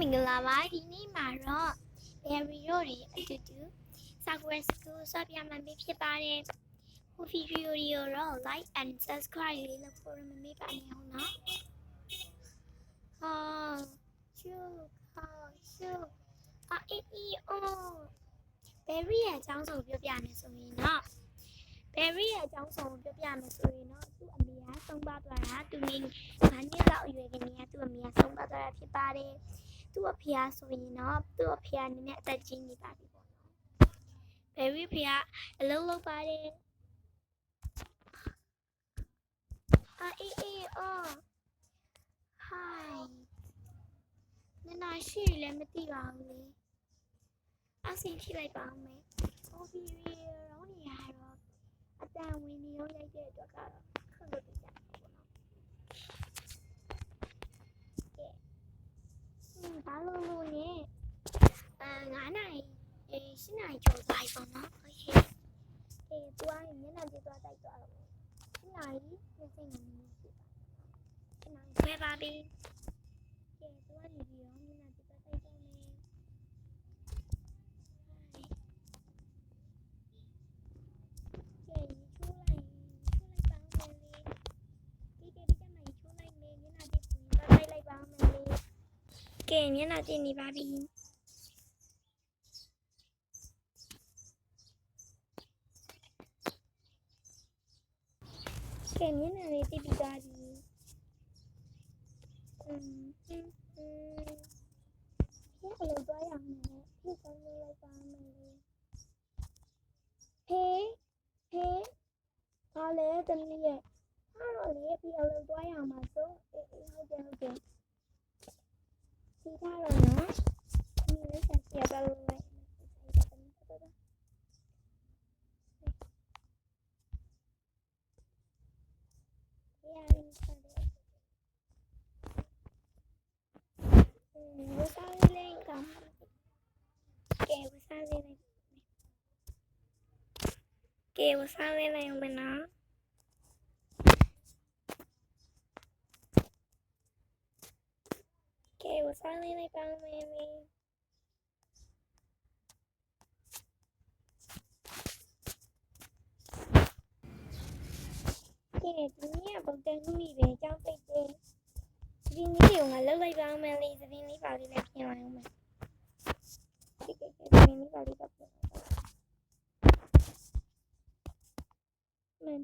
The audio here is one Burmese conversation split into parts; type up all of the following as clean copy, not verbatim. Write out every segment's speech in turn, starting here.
မင်္ဂလာပါဒီနေ့မှာတော့ berry တို့တွေအတူတူ software school ဆော့ပြမှာဖြစ်ပါတယ်ဟိုဗီဒီယိုတွေကိုတော့ like and subscribe လေးလုပ်ဖို့မမေ့ပါနဲ့ဟုတ်နော်ရှုအေးအို berry ရဲ့အကြောင်းဆုံးပြောပြမယ်ဆိုရင်တော့ berry ရဲ့အကြောင်းဆုံးပြောပြမယ်ဆိုရင်တော့သူ့အမေကဆုံးပါသွားတာသူနေ9နှစ်လောက်အရွယ်ကလေးကသူ့အမေကဆုံးပါသွားတာဖြစ်ပါတယ်သူ့အဖေကဆိုရင်တော့သူ့အဖေကနည်းနည်းအသက်ကြီးနေပါပြီပေါ့နော် berry ဖေကအလုံးလုံးပါတယ်အေးအော် hi နင်နာရှိလည်းမသိပါဘူးလေအဆင်ဖြည့်လိုက်ပါဦးမယ်ဟိုဗီဒီယိုရောင်းနေရတော့အတန်ဝင်နေရောရိုက်တဲ့အတွက်ကတော့ခွင့်လို့ပြကြပါဘောနော်ဘာလို့လဲ9နာရီ10နာရီကျော်သွားပြီပေါ့နော်โอเคသွားရင်မျက်နှာကြည့်သွားတိုက်သွားတော့10နာရီ20မိနစ်ရှိပါ10နာရီခွဲပါပြီသွားနေပြီရောမျက်နှာကြည့်သွားတိုက်တော့မယ်ကဲမျက်နှာကြည့်နေပါပြီကဲမျက်နှာလေးကြည့်ပြီးသွားပြီဘယ်လိုသွားရမလဲဒီကောင်းလေးလိုက်ပါမယ်ဘာလဲတမီးရဲ့အားတော့လေပြီးအလုပ်သွားရမှာဆိုဟုတ်တယ်ဒီထားတော့နော်ဒီလေးဆက်ပြပါလို့လေဝစားလေးကောင်းကဲဝစားလေးလိုက်အောင်မနော်ကဲဝစားလေးလိုက်ပါမယ်ကဲဒီနေ့ကပုံတန်မှုကြီးပဲအကြောင်းပိတ်တယ်ဒီနေ့ကငါလောက်လိုက်ပါမယ်လေသတင်းလေးပါလေးနဲ့ပြင်လိုက်အောင်မယ်သတင်းလေးပါလေးတော့ပြင်လိုက်ပါမယ်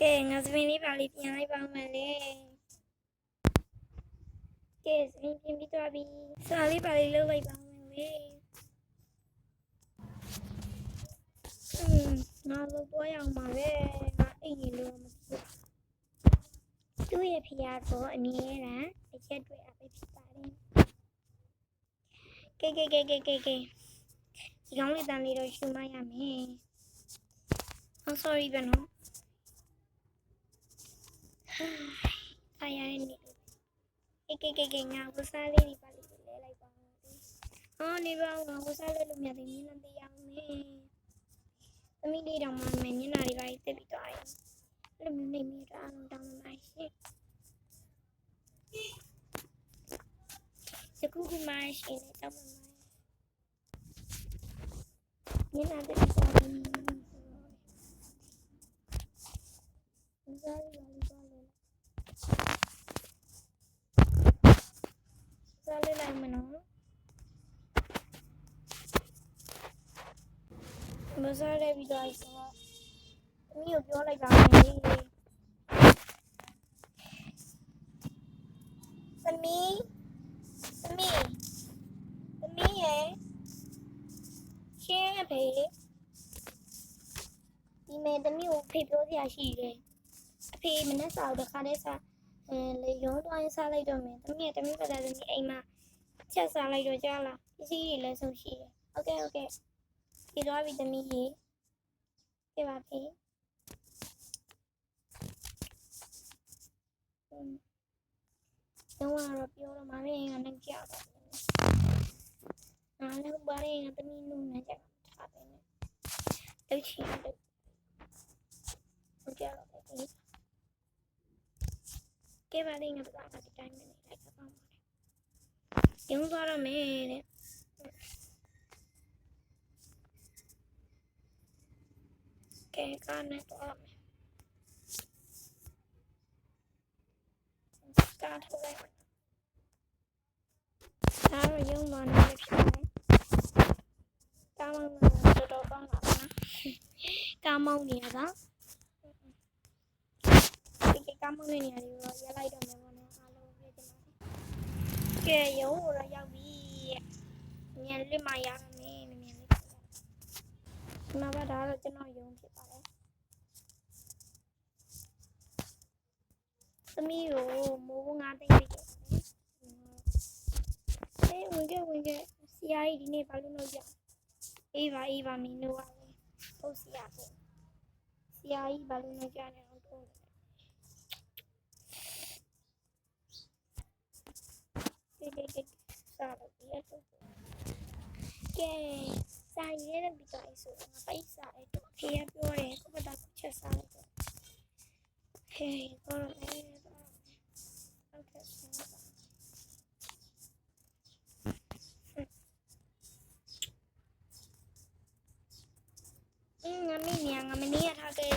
ကဲငါသတင်းလေးပါလေးပြင်လိုက်ပါမယ်လေကဲသတင်းပြင်ပြီးသွားပြီစာလေးပါလေးလောက်လိုက်ပါမယ်လေငါလို့တော့ရအောင်ပါပဲငါအိမ်နေလို့မဖြစ်သူ့ရဲ့ဖျားတော့အမြဲတမ်းအချက်တွေအပဲဖြစ်ပါတယ်ကဲဒီကောင်းလေးတန်လေးတော့ရှုမရမယ်sorry ပဲနော်အားရနေကဲငါဝစားလေးဒီပါလေးလဲလိုက်ပါမယ်နေပါငါဝစားလေးလို့မြတ်တယ်မျက်နှာသေးအောင်မယ်သမီးလေးတောင်မှမျက်နှာလေးပါတက်ပြီးသွားရင်အဲ့လိုမျိုးနေမိတော့အောင်တောင်းမှရှိစကူကူမရှိနေတောင်းမှမျက်နှာတက်ပြီးသွားရင်စားလေးလိုက်မနော်မစားရပြီးတော့ဆိုတော့သမီးကိုပြောလိုက်ပါမယ်သမီးရဲ့ရှင်းအဖေဒီမဲ့သမီးကိုဖေပြောစရာရှိတယ်အဖေမနဲ့စားတော့ခါတဲ့စားလေရောသွားရင်စားလိုက်တော့မယ်သမီးပတ်တာသမီးအိမ်မှာချက်စားလိုက်တော့ကြားလားပစ္စည်းတွေလည်းဆုံးရှိတယ်ဟုတ်ကဲ့ဒီတော့ပြီသမီးကြီးပြပါဖေတော့ပြောတော့မှလည်းငါနဲ့ကြောက်တော့ငါလည်းဘာလဲငါသမီးနုနဲ့ကြောက်ထားပဲနဲ့လှုပ်ချင်တယ်ဟုတ်ကြတော့ကဲ ကဲပါလိမ့်ငါတော့ဒီတိုင်းပဲနေလိုက်တော့ပါမယ်ရုံးသွားတော့မယ်တဲ့ကဲကားနဲ့တော့မယ်ကားထုတ်လိုက်ဒါတော့ရုံးသွားနေပြီဖြစ်တယ်ကားမောင်းတော့တော်ကောင်းတာနော်ကားမောင်းနေရတာဒီကားမောင်းနေနေရတယ်ရောရလိုက်တော့မယ်ပေါ့နော်အားလုံးပြည့်တင်ပါတယ်ကဲရုံးတော့ရောက်ပြီမြန်လေးမရမယ်မြန်လေးဒီမှာဒါတော့ကျွန်တော်ရုံးဖြစ်ပါတယ်သမီးကိုမိုးငါသိမ့်ပြီးခဲ့ဝင်ခဲ့ဆရာကြီးဒီနေ့ဘာလို့လုပ်ကြအေးပါမင်းတို့ကလေဟုတ်ဆရာပေါ့ဆရာကြီးဘာလို့လုပ်ကြနေအောင်တော့တိစားလို့ဒီတော့ကဲစာရေးတဲ့ပြီးတော့ဆိုငါပိတ်စာအဲ့တော့ဖေးပြောတယ်ကိုပတာချက်စားလိုက်တော့ဟေးတော့လည်းဟုတ်ကဲ့ငါမင်းရထားခဲ့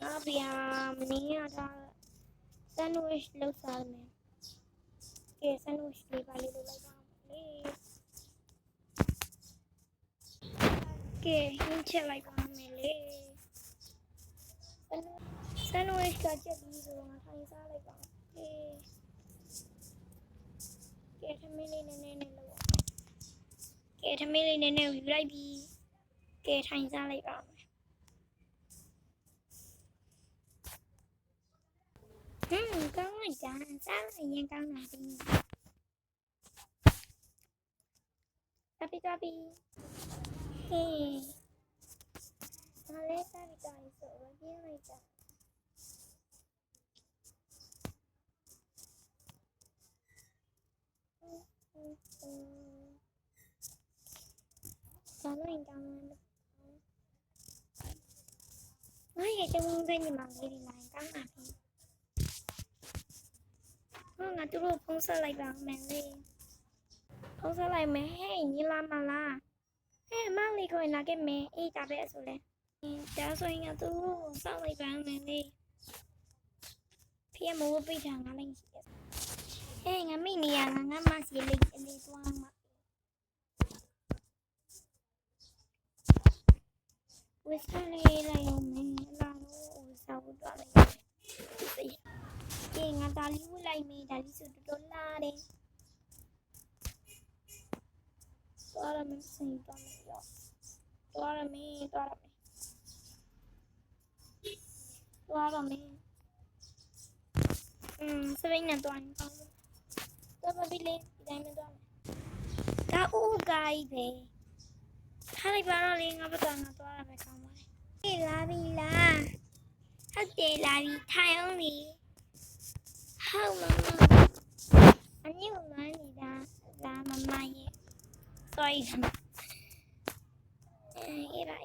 ငါဗျာမင်းရထားဆန်ဝစ်လောက်စားမယ်ကဲဆန်ဝစ်လေးပါလေးလုပ်လိုက်ပါလေကဲဟင်းချက်လိုက်ပါမယ်လေဆန်ဝစ်ကချက်ပြီးဆိုတော့ငါထိုင်စားလိုက်ပါကဲထမင်းလေးနည်းနည်းနဲ့လုပ်ကဲထမင်းလေးနည်းနည်းယူလိုက်ပြီးကဲထိုင်စားလိုက်ပါကောင်းလိုက်တာစားလိုက်ရင်ကောင်းတာဒီကပီဟေးဒါလေးစားပြီးတော့ဆိုတော့ပြင်းလိုက်တာစားလိုက်ကောင်းတယ်ငါရဲ့ကျုံးတဲ့ညီမလေးဒီလိုင်းကောင်းတာပြီငါတို့ဖုန်းဆက်လိုက်ပါမယ်လေဖုန်းဆက်လိုက်မယ်ဟဲ့ညီလာမလားဟဲ့မလေးကိုလာခဲ့မယ်အေးဒါပဲဆိုလဲဒါဆိုရင်ငါတို့စောင့်လိုက်ပါမယ်လေဖေးမိုးပိတ်ထားငါလည်းရှိတယ်ဟဲ့ငါမိနေရငါမစီလေးလေးသွားမှာဝစ်စလေးလိုက်အောင်မယ်လာတော့ဝစ်စားဖို့တော့လိုက်ကဲငါဒါလေးဝလိုက်မေးဒါလေးဆိုတော်တော်လာတယ်သွားရမယ်စင်သွားမယ်ရောသွားရမယ်စပိန်နဲ့သွားရင်ကောင်းတယ်တော့မပြီးလေဒီတိုင်းမသွားမယ်ဒါဦးကိုင်းပဲထားလိုက်ပါတော့လေငါဘက်ကငါသွားရမယ်ကောင်းပါလေဟေးလာပြီလားဟုတ်တယ်လာပြီထိုင်အောင်လေဟုတ်မမအညို့မနေတာလာမမရဲ့ sorry အေးပါ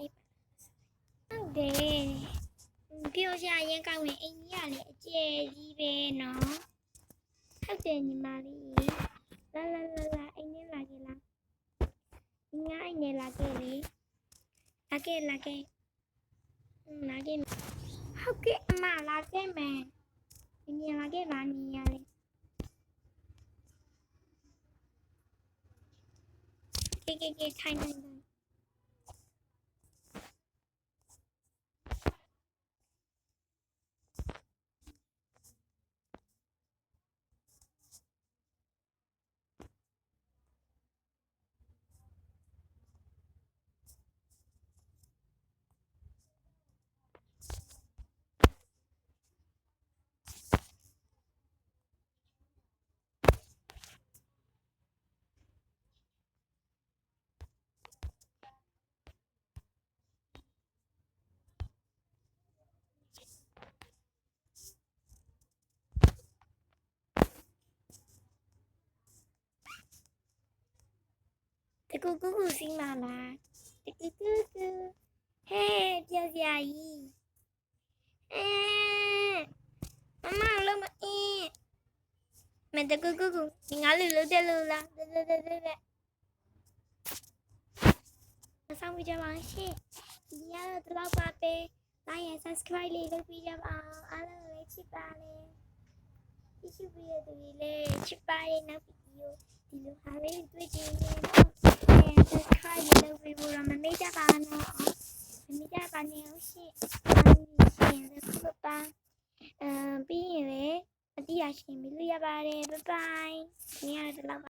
ဟုတ်တယ်ပြောရရင်ကောင်းရင်အိမ်ကြီးကလည်းအကျယ်ကြီးပဲနော်ဟုတ်တယ်ညီမလေးလာအိမ်နဲ့လာခဲ့လားငါအိမ်နဲ့လာခဲ့လေလာခဲ့ဟုတ်ကဲ့အမလာခဲ့မယ်ဒီနေ့လာခဲ့ပါနေရလေကဲထိုင်တကူစီးလာလားတကူဟဲ့ပြောစရာကြီးမမလုံးမအင်း မတကူကူကူငါလူလုံးတက်လို့လားတဲ့မဆောင်ပြကြပါရှင်ဒီရတော့ပါပဲ like and subscribe လေးလုပ်ပေးကြပါအားလုံးလည်းချစ်ပါလေကြည့်ရှုပေးရတဲ့လူလေးချစ်ပါရဲ့နောက်ဗီဒီယိုဒီလိုဟာလေးတွေ့ကြည့်နေတော့ and subscribe လုပ်ပေးဖို့မမေ့ကြပါနဲ့မမေ့ကြပါနဲ့ရှင်ရှင်လည်းပါပြီးရင်လည်းအတိအရှင်ပြီးလို့ရပါတယ် bye bye ဒီရတော့